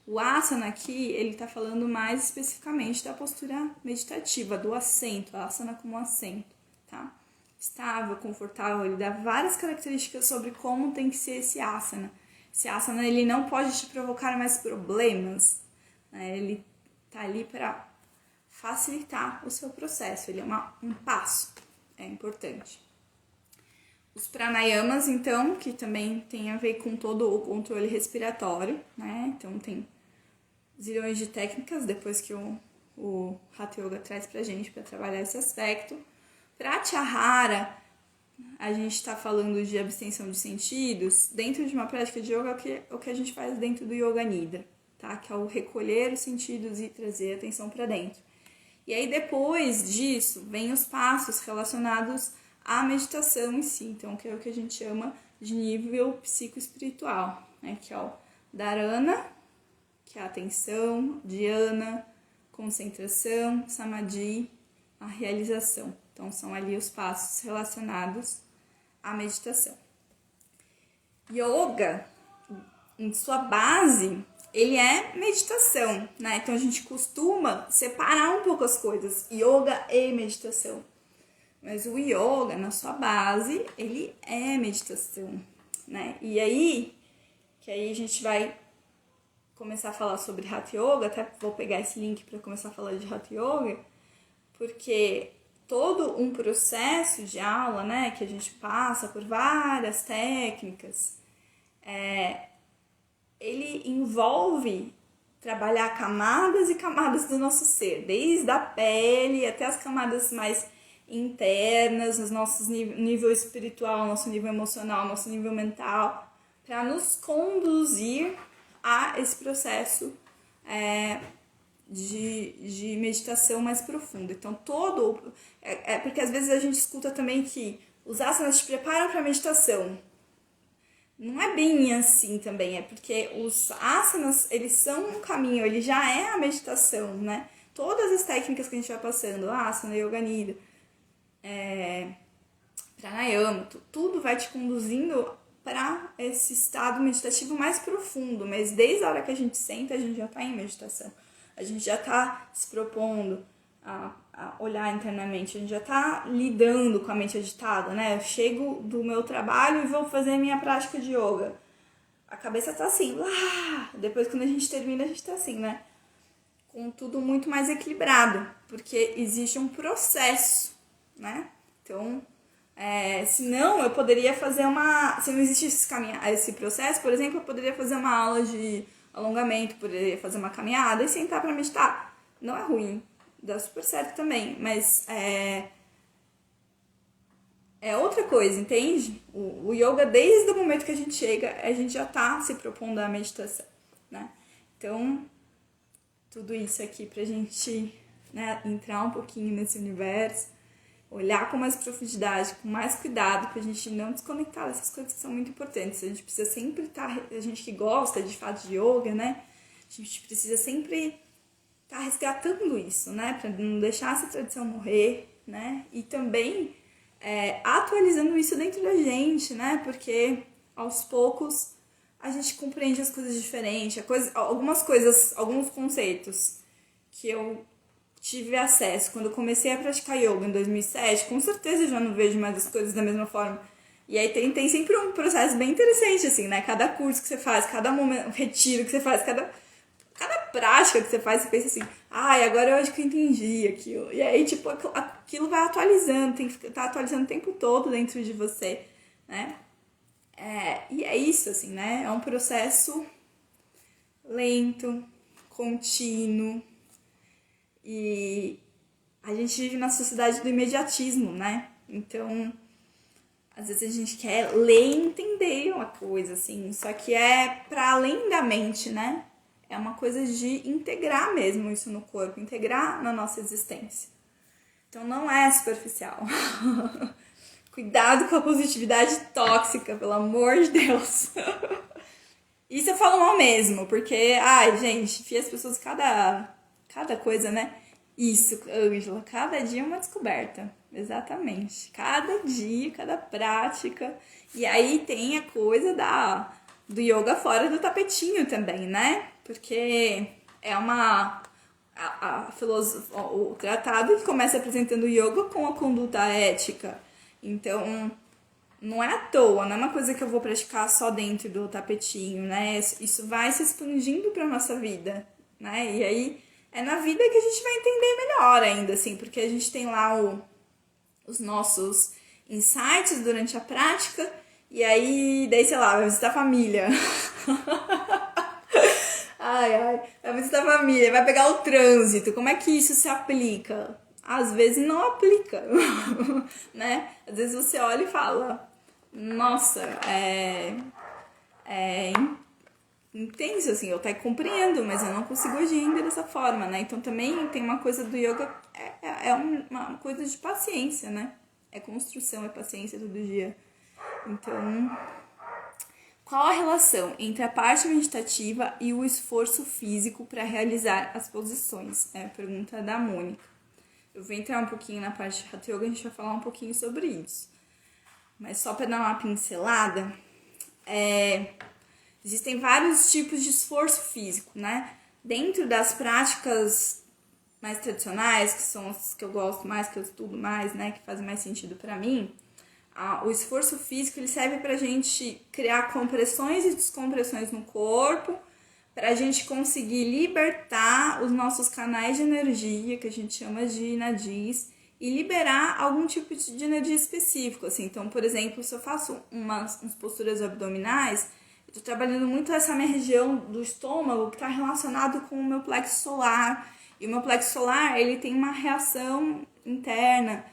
O asana aqui, ele está falando mais especificamente da postura meditativa, do assento, a asana como assento, tá? Estável, confortável, ele dá várias características sobre como tem que ser esse asana. Esse asana, ele não pode te provocar mais problemas, né? Ele tá ali para facilitar o seu processo, ele é um passo, é importante. Os pranayamas, então, que também tem a ver com todo o controle respiratório, né? Então, tem zilhões de técnicas, depois que o Hatha Yoga traz pra gente para trabalhar esse aspecto. Pratyahara, a gente está falando de abstenção de sentidos. Dentro de uma prática de yoga, o que a gente faz dentro do Yoga Nidra, tá? Que é o recolher os sentidos e trazer a atenção para dentro. E aí, depois disso, vem os passos relacionados à meditação em si. Então, que é o que a gente chama de nível psicoespiritual, né? Que é o Dharana, que é a atenção, Dhyana, concentração, Samadhi, a realização. Então, são ali os passos relacionados à meditação. Yoga, em sua base, ele é meditação, né? Então, a gente costuma separar um pouco as coisas, yoga e meditação. Mas o yoga, na sua base, ele é meditação, né? E aí, que aí a gente vai começar a falar sobre Hatha Yoga, até vou pegar esse link para começar a falar de Hatha Yoga, porque todo um processo de aula, né, que a gente passa por várias técnicas, ele envolve trabalhar camadas e camadas do nosso ser, desde a pele até as camadas mais internas, os nossos nível espiritual, nosso nível emocional, nosso nível mental, para nos conduzir a esse processo de meditação mais profunda. Então, porque às vezes a gente escuta também que os asanas te preparam para a meditação. Não é bem assim também, é porque os asanas, eles são um caminho, ele já é a meditação, né? Todas as técnicas que a gente vai passando, asana, yoga nidra, pranayama, tudo vai te conduzindo para esse estado meditativo mais profundo, mas desde a hora que a gente senta, a gente já está em meditação. A gente já está se propondo a olhar internamente, a gente já está lidando com a mente agitada, né? Eu chego do meu trabalho e vou fazer a minha prática de yoga. A cabeça tá assim, lá! Depois, quando a gente termina, a gente tá assim, né? Com tudo muito mais equilibrado, porque existe um processo, né? Então, senão eu poderia fazer se não existisse esse processo, por exemplo, eu poderia fazer uma aula de alongamento, poderia fazer uma caminhada e sentar para meditar. Não é ruim, dá super certo também, mas é outra coisa, entende? O yoga, desde o momento que a gente chega, a gente já tá se propondo a meditação, né? Então, tudo isso aqui pra gente, né, entrar um pouquinho nesse universo, olhar com mais profundidade, com mais cuidado, pra gente não desconectar dessas coisas que são muito importantes. A gente precisa sempre estar, a gente que gosta de fato de yoga, né? A gente precisa sempre estar resgatando isso, né? Pra não deixar essa tradição morrer, né? E também atualizando isso dentro da gente, né? Porque aos poucos a gente compreende as coisas diferentes, alguns conceitos que eu tive acesso quando eu comecei a praticar yoga em 2007, com certeza eu já não vejo mais as coisas da mesma forma. E aí tem sempre um processo bem interessante, assim, né? Cada curso que você faz, cada momento, retiro que você faz, cada prática que você faz, você pensa assim, agora eu acho que eu entendi aquilo. E aí, tipo, aquilo vai atualizando, tem que estar atualizando o tempo todo dentro de você, né? E é isso, assim, né? É um processo lento, contínuo, e a gente vive na sociedade do imediatismo, né? Então, às vezes a gente quer ler e entender uma coisa, assim, só que é para além da mente, né? É uma coisa de integrar mesmo isso no corpo, integrar na nossa existência. Então não é superficial. Cuidado com a positividade tóxica, pelo amor de Deus. Isso eu falo mal mesmo, porque, gente, enfia as pessoas cada coisa, né? Isso, Ângela, cada dia é uma descoberta. Exatamente. Cada dia, cada prática. E aí tem a coisa do yoga fora do tapetinho também, né? Porque é o tratado que começa apresentando o yoga com a conduta ética. Então, não é à toa, não é uma coisa que eu vou praticar só dentro do tapetinho, né? Isso vai se expandindo para nossa vida, né? E aí é na vida que a gente vai entender melhor ainda, assim, porque a gente tem lá os nossos insights durante a prática, e aí, daí, sei lá, vai visitar a família. Vai visitar a família, vai pegar o trânsito, como é que isso se aplica? Às vezes não aplica, né? Às vezes você olha e fala, nossa, intenso, assim, eu até compreendo, mas eu não consigo agir ainda dessa forma, né? Então também tem uma coisa do yoga, uma coisa de paciência, né? É construção, é paciência todo dia. Então, qual a relação entre a parte meditativa e o esforço físico para realizar as posições? É a pergunta da Mônica. Eu vou entrar um pouquinho na parte de Hatha Yoga, a gente vai falar um pouquinho sobre isso. Mas só para dar uma pincelada, existem vários tipos de esforço físico, né? Dentro das práticas mais tradicionais, que são os que eu gosto mais, que eu estudo mais, né, que fazem mais sentido para mim, o esforço físico ele serve para a gente criar compressões e descompressões no corpo, para a gente conseguir libertar os nossos canais de energia, que a gente chama de nadis, e liberar algum tipo de energia específico, assim. Então, por exemplo, se eu faço umas posturas abdominais, eu tô trabalhando muito essa minha região do estômago, que está relacionado com o meu plexo solar. E o meu plexo solar, ele tem uma reação interna,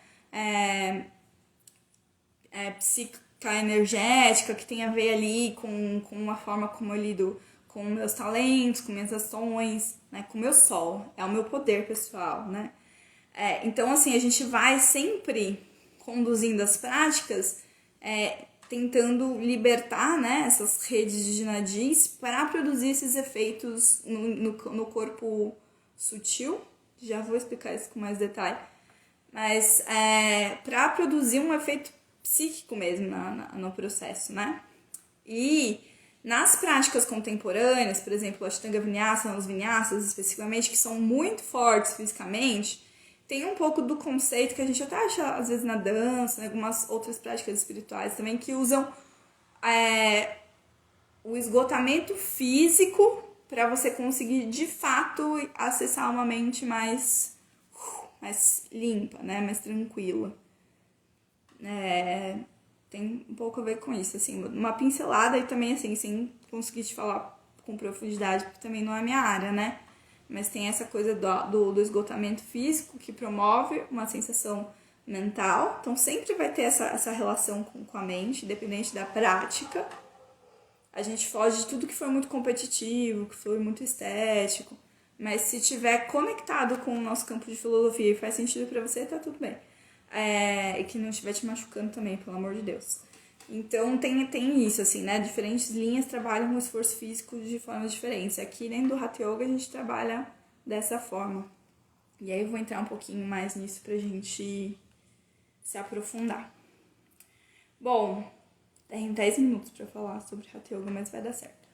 psíquica, energética, que tem a ver ali com a forma como eu lido com meus talentos, com minhas ações, né, com o meu sol. É o meu poder pessoal, né? Então, assim, a gente vai sempre conduzindo as práticas, tentando libertar, né, essas redes de nadis para produzir esses efeitos no corpo sutil. Já vou explicar isso com mais detalhe. Mas para produzir um efeito psíquico mesmo no processo, né? E nas práticas contemporâneas, por exemplo, a Ashtanga Vinyasa, os Vinyasas especificamente, que são muito fortes fisicamente, tem um pouco do conceito que a gente até acha às vezes na dança, em algumas outras práticas espirituais também, que usam o esgotamento físico para você conseguir de fato acessar uma mente mais limpa, né? Mais tranquila. Tem um pouco a ver com isso, assim, uma pincelada e também, assim, sem conseguir te falar com profundidade, porque também não é minha área, né? Mas tem essa coisa do esgotamento físico que promove uma sensação mental, então sempre vai ter essa relação com a mente, independente da prática. A gente foge de tudo que foi muito competitivo, que foi muito estético, mas se tiver conectado com o nosso campo de filosofia e faz sentido pra você, tá tudo bem. E que não estiver te machucando também, pelo amor de Deus. Então tem isso, assim, né? Diferentes linhas trabalham com esforço físico de formas diferentes. Aqui dentro do Hatha Yoga a gente trabalha dessa forma. E aí eu vou entrar um pouquinho mais nisso pra gente se aprofundar. Bom, tem 10 minutos pra falar sobre Hatha Yoga, mas vai dar certo.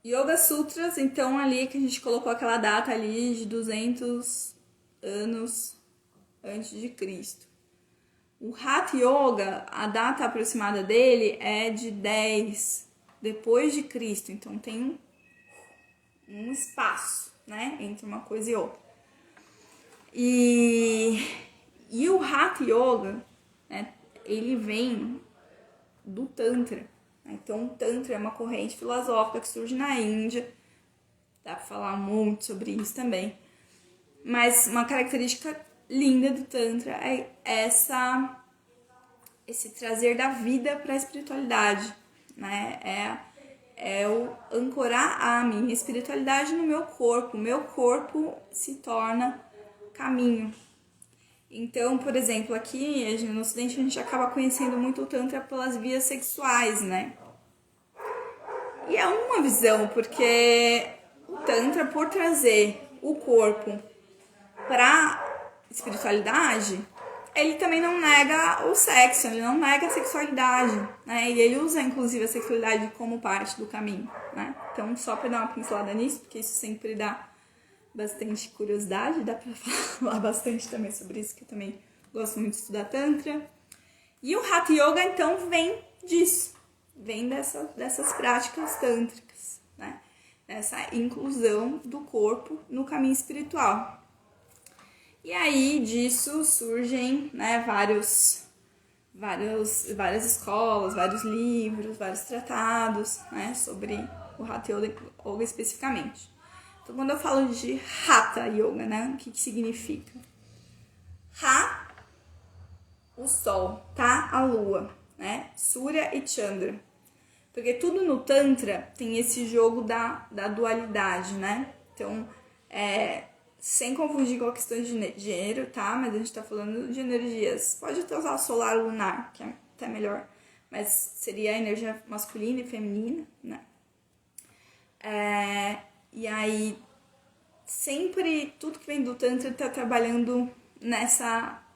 Yoga Sutras, então ali que a gente colocou aquela data ali de 200 anos antes de Cristo. O Hatha Yoga, a data aproximada dele é de 10 depois de Cristo, então tem um espaço, né, entre uma coisa e outra. E o Hatha Yoga, né, ele vem do Tantra. Então, o Tantra é uma corrente filosófica que surge na Índia. Dá pra falar muito sobre isso também. Mas uma característica linda do Tantra é esse trazer da vida para a espiritualidade, né? É o ancorar a minha espiritualidade no meu corpo. O meu corpo se torna caminho. Então, por exemplo, aqui no Ocidente a gente acaba conhecendo muito o Tantra pelas vias sexuais, né? E é uma visão, porque o Tantra, por trazer o corpo para espiritualidade, ele também não nega o sexo, ele não nega a sexualidade, né? E ele usa, inclusive, a sexualidade como parte do caminho, né? Então, só para dar uma pincelada nisso, porque isso sempre dá bastante curiosidade, dá pra falar bastante também sobre isso, que eu também gosto muito de estudar Tantra. E o Hatha Yoga, então, vem disso, vem dessas práticas tântricas, né? Essa inclusão do corpo no caminho espiritual. E aí disso surgem, né, várias escolas, vários livros, vários tratados, né, sobre o Hatha Yoga especificamente. Então, quando eu falo de Hatha Yoga, né, o que significa? Ha, o sol, tá, a lua, né, Surya e Chandra. Porque tudo no Tantra tem esse jogo da dualidade, né? Então, sem confundir com a questão de gênero, tá? Mas a gente tá falando de energias. Pode até usar o solar lunar, que é até melhor. Mas seria a energia masculina e feminina, né? E aí, sempre, tudo que vem do Tantra tá trabalhando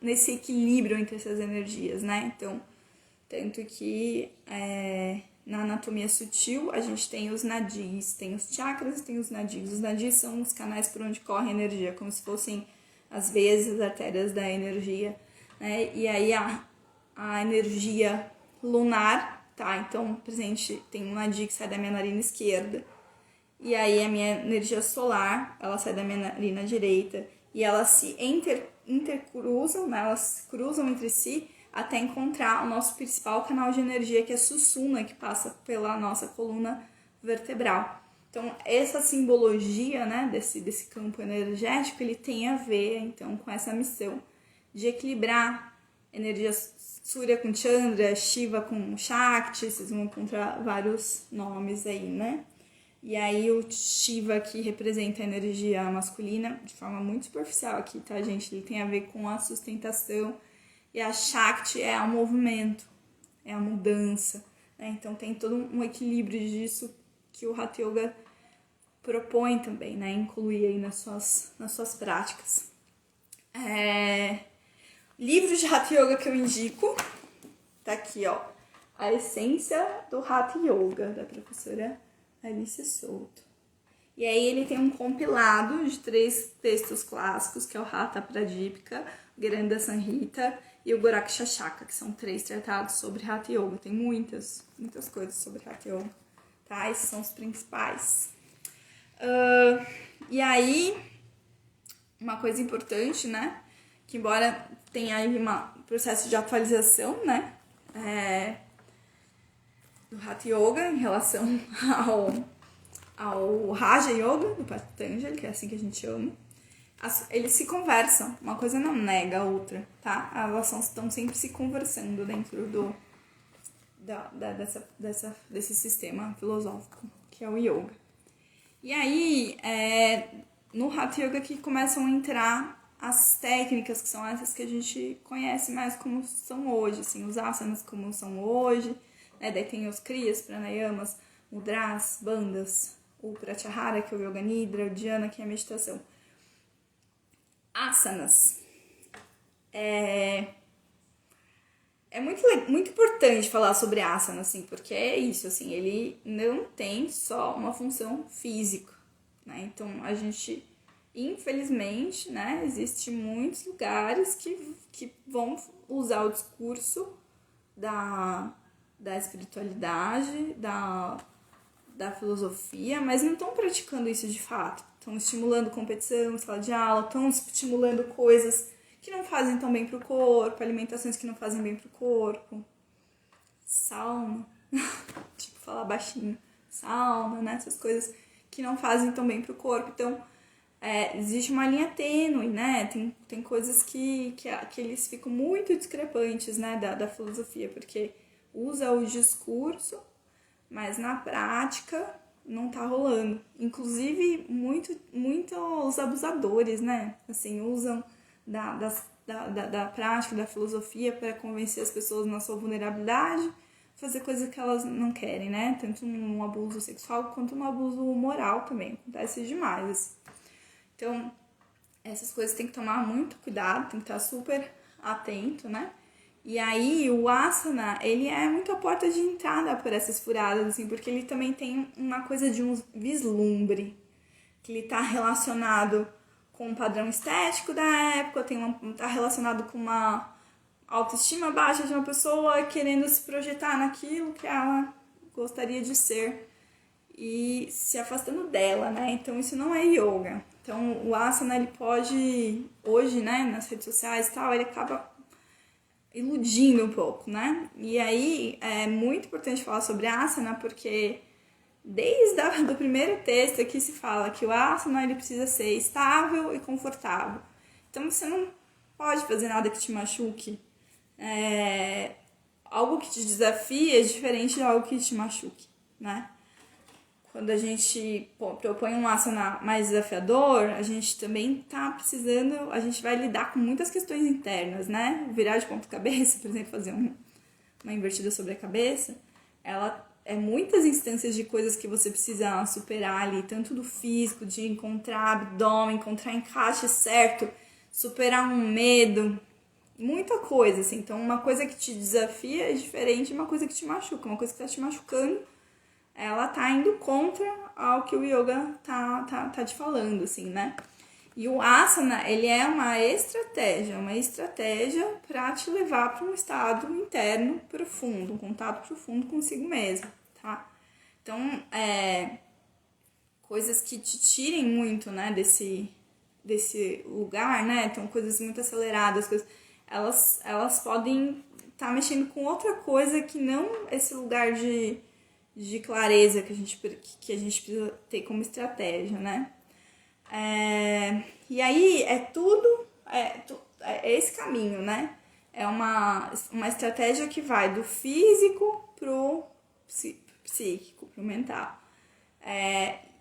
nesse equilíbrio entre essas energias, né? Então, tanto que na anatomia sutil, a gente tem os nadis, tem os chakras e tem os nadis. Os nadis são os canais por onde corre a energia, como se fossem as veias e as artérias da energia, né? E aí a energia lunar, tá? Então, por exemplo, tem um nadi que sai da minha narina esquerda, e aí a minha energia solar, ela sai da minha narina direita, e elas se intercruzam, né? Elas cruzam entre si até encontrar o nosso principal canal de energia, que é a Sushumna, que passa pela nossa coluna vertebral. Então, essa simbologia, né, desse campo energético, ele tem a ver, então, com essa missão de equilibrar energia Surya com Chandra, Shiva com Shakti, vocês vão encontrar vários nomes aí, né? E aí o Shiva aqui representa a energia masculina, de forma muito superficial aqui, tá, gente? Ele tem a ver com a sustentação, e a Shakti é o movimento, é a mudança, né? Então tem todo um equilíbrio disso que o Hatha Yoga propõe também, né? Incluir aí nas suas práticas. Livros de Hatha Yoga que eu indico, tá aqui, ó. A Essência do Hatha Yoga, da professora Alice Souto. E aí ele tem um compilado de 3 textos clássicos, que é o Hatha Pradipika, o Granda Sanhita e o Goraksha Chaka, que são 3 tratados sobre Hatha Yoga. Tem muitas coisas sobre Hatha Yoga, tá? Esses são os principais. E aí, uma coisa importante, né? Que embora tenha aí um processo de atualização, né? Do Hatha Yoga em relação ao Raja Yoga, do Patanjali, que é assim que a gente chama. Eles se conversam, uma coisa não nega a outra, tá? Elas estão sempre se conversando dentro desse sistema filosófico, que é o Yoga. E aí, no Hatha Yoga que começam a entrar as técnicas, que são essas que a gente conhece mais como são hoje, assim, os asanas como são hoje, né? Daí tem os kriyas, pranayamas, mudras, bandhas, o pratyahara, que é o yoga nidra, o dhyana, que é a meditação. Asanas. É muito importante falar sobre asana, assim, porque é isso, assim, ele não tem só uma função física, né? Então, a gente, infelizmente, né, existe muitos lugares que vão usar o discurso da espiritualidade, da filosofia, mas não estão praticando isso de fato. Estão estimulando competição, sala de aula, estão estimulando coisas que não fazem tão bem pro corpo, alimentações que não fazem bem pro corpo, sauna, tipo falar baixinho, sauna, né, essas coisas que não fazem tão bem pro corpo. Então, existe uma linha tênue, né, tem coisas que eles ficam muito discrepantes, né, da filosofia, porque usa o discurso, mas na prática não tá rolando. Inclusive, muitos abusadores, né, assim, usam da prática, da filosofia para convencer as pessoas na sua vulnerabilidade, fazer coisas que elas não querem, né? Tanto no abuso sexual quanto no abuso moral também. Acontece demais, assim. Então, essas coisas tem que tomar muito cuidado, tem que estar super atento, né? E aí, o asana, ele é muito a porta de entrada por essas furadas, assim, porque ele também tem uma coisa de um vislumbre, que ele tá relacionado com um padrão estético da época, tá relacionado com uma autoestima baixa de uma pessoa querendo se projetar naquilo que ela gostaria de ser e se afastando dela, né? Então isso não é yoga. Então o asana, ele pode, hoje, né, nas redes sociais e tal, ele acaba iludindo um pouco, né? E aí é muito importante falar sobre asana, porque desde o primeiro texto aqui se fala que o asana, ele precisa ser estável e confortável. Então você não pode fazer nada que te machuque. Algo que te desafia é diferente de algo que te machuque, né? Quando a gente propõe um asana mais desafiador, a gente também tá precisando, a gente vai lidar com muitas questões internas, né? Virar de ponta cabeça, por exemplo, fazer uma invertida sobre a cabeça, ela muitas instâncias de coisas que você precisa superar ali, tanto do físico, de encontrar abdômen, encontrar encaixe certo, superar um medo, muita coisa, assim. Então, uma coisa que te desafia é diferente de uma coisa que te machuca. Uma coisa que tá te machucando, ela tá indo contra ao que o yoga tá te falando, assim, né? E o asana, ele é uma estratégia para te levar para um estado interno profundo, um contato profundo consigo mesmo, tá? Então, coisas que te tirem muito, né, desse lugar, né? Então, coisas muito aceleradas, elas podem estar mexendo com outra coisa que não esse lugar de clareza que a gente precisa ter como estratégia, né? E aí é esse caminho, né? É uma estratégia que vai do físico pro psíquico, pro mental.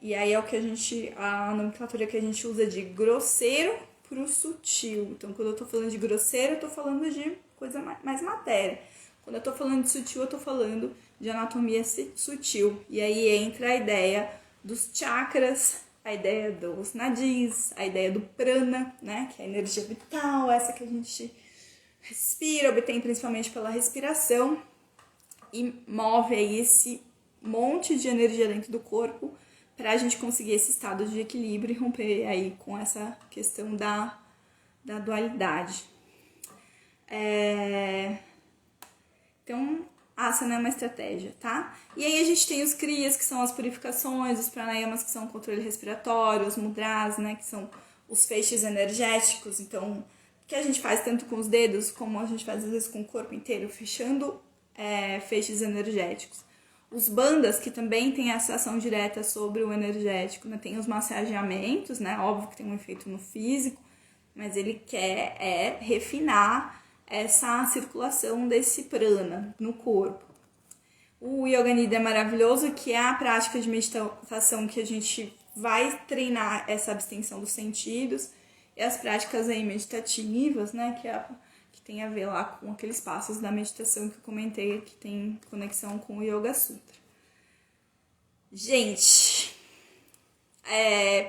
E aí é o que a nomenclatura que a gente usa de grosseiro pro sutil. Então, quando eu tô falando de grosseiro, eu tô falando de coisa mais matéria. Quando eu tô falando de sutil, eu tô falando de anatomia sutil. E aí entra a ideia dos chakras, a ideia dos nadis, a ideia do prana, né? Que é a energia vital, essa que a gente respira, obtém principalmente pela respiração e move aí esse monte de energia dentro do corpo para a gente conseguir esse estado de equilíbrio e romper aí com essa questão da dualidade. Então, asana é uma estratégia, tá? E aí a gente tem os kriyas, que são as purificações, os pranayamas, que são o controle respiratório, os mudras, né, que são os feixes energéticos. Então, que a gente faz tanto com os dedos, como a gente faz às vezes com o corpo inteiro, fechando feixes energéticos. Os bandhas, que também têm essa ação direta sobre o energético, né? Tem os massageamentos, né? Óbvio que tem um efeito no físico, mas ele quer refinar essa circulação desse prana no corpo. O Yoga Nidra é maravilhoso, que é a prática de meditação que a gente vai treinar essa abstenção dos sentidos, e as práticas aí meditativas, né, que tem a ver lá com aqueles passos da meditação que eu comentei, que tem conexão com o Yoga Sutra. Gente,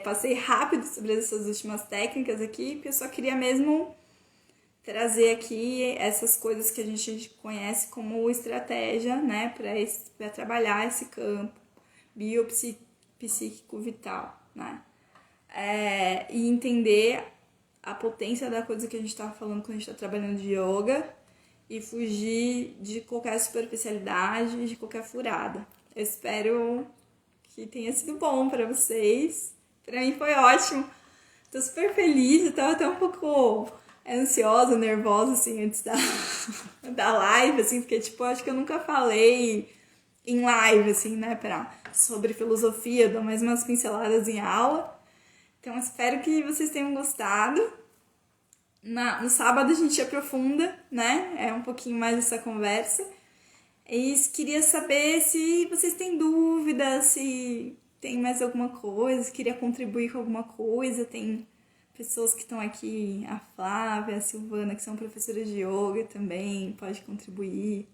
passei rápido sobre essas últimas técnicas aqui, porque eu só queria mesmo trazer aqui essas coisas que a gente conhece como estratégia, né, para trabalhar esse campo biopsíquico vital, né, e entender a potência da coisa que a gente está falando quando a gente está trabalhando de yoga e fugir de qualquer superficialidade, de qualquer furada. Eu espero que tenha sido bom para vocês. Para mim foi ótimo. Tô super feliz, eu tava até um pouco ansiosa, nervosa, assim, antes da live, assim, porque, tipo, acho que eu nunca falei em live, assim, né, sobre filosofia, dou mais umas pinceladas em aula. Então, espero que vocês tenham gostado. No sábado a gente aprofunda, né, um pouquinho mais essa conversa. E queria saber se vocês têm dúvidas, se tem mais alguma coisa, se queria contribuir com alguma coisa, tem pessoas que estão aqui, a Flávia, a Silvana, que são professoras de yoga também, pode contribuir.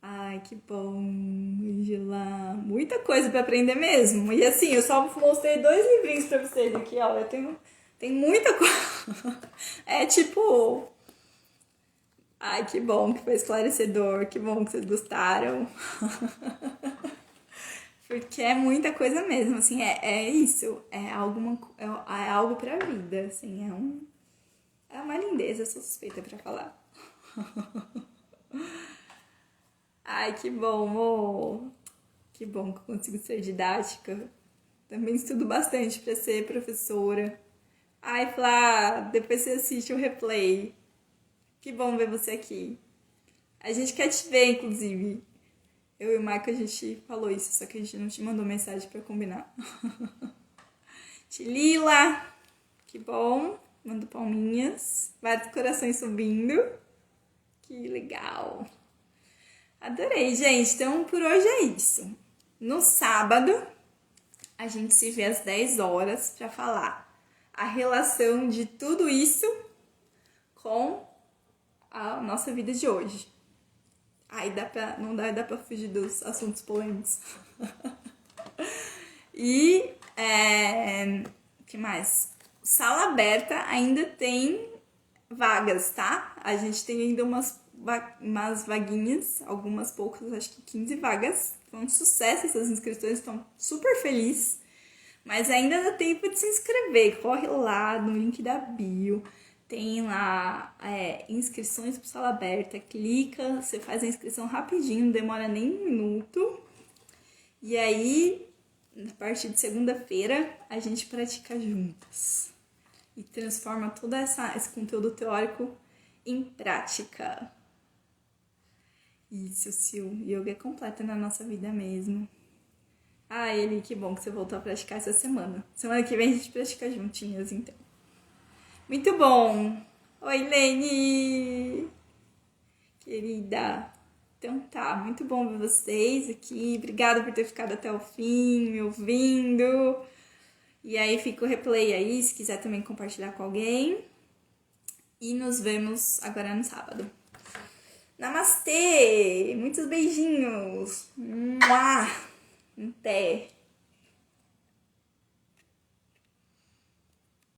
Ai, que bom, Angela. Muita coisa para aprender mesmo. E assim, eu só mostrei 2 livrinhos para vocês aqui, ó. Tem muita coisa. É tipo... Ai, que bom que foi esclarecedor, que bom que vocês gostaram. Porque é muita coisa mesmo, assim, isso, é algo pra vida, assim, é uma lindeza, sou suspeita pra falar. Ai, que bom, amor. Que bom que eu consigo ser didática. Também estudo bastante pra ser professora. Ai, Flá, depois você assiste o replay. Que bom ver você aqui. A gente quer te ver, inclusive. Eu e o Michael, a gente falou isso, só que a gente não te mandou mensagem pra combinar. Tilila, que bom. Mando palminhas. Vários corações subindo. Que legal. Adorei, gente. Então, por hoje é isso. No sábado, a gente se vê às 10 horas pra falar a relação de tudo isso com a nossa vida de hoje. Aí não dá pra fugir dos assuntos polêmicos. E, que mais? Sala aberta ainda tem vagas, tá? A gente tem ainda umas vaguinhas, algumas poucas, acho que 15 vagas. Foi um sucesso essas inscrições, estão super felizes. Mas ainda dá tempo de se inscrever. Corre lá no link da bio. Tem lá inscrições para sala aberta. Clica, você faz a inscrição rapidinho, não demora nem um minuto. E aí, a partir de segunda-feira, a gente pratica juntas. E transforma todo esse conteúdo teórico em prática. Isso, se o yoga é completo na nossa vida mesmo. Ah, Eli, que bom que você voltou a praticar essa semana. Semana que vem a gente pratica juntinhas, então. Muito bom! Oi, Lene! Querida! Então tá, muito bom ver vocês aqui. Obrigada por ter ficado até o fim, me ouvindo. E aí fica o replay aí, se quiser também compartilhar com alguém. E nos vemos agora no sábado. Namastê! Muitos beijinhos! Mua! Até!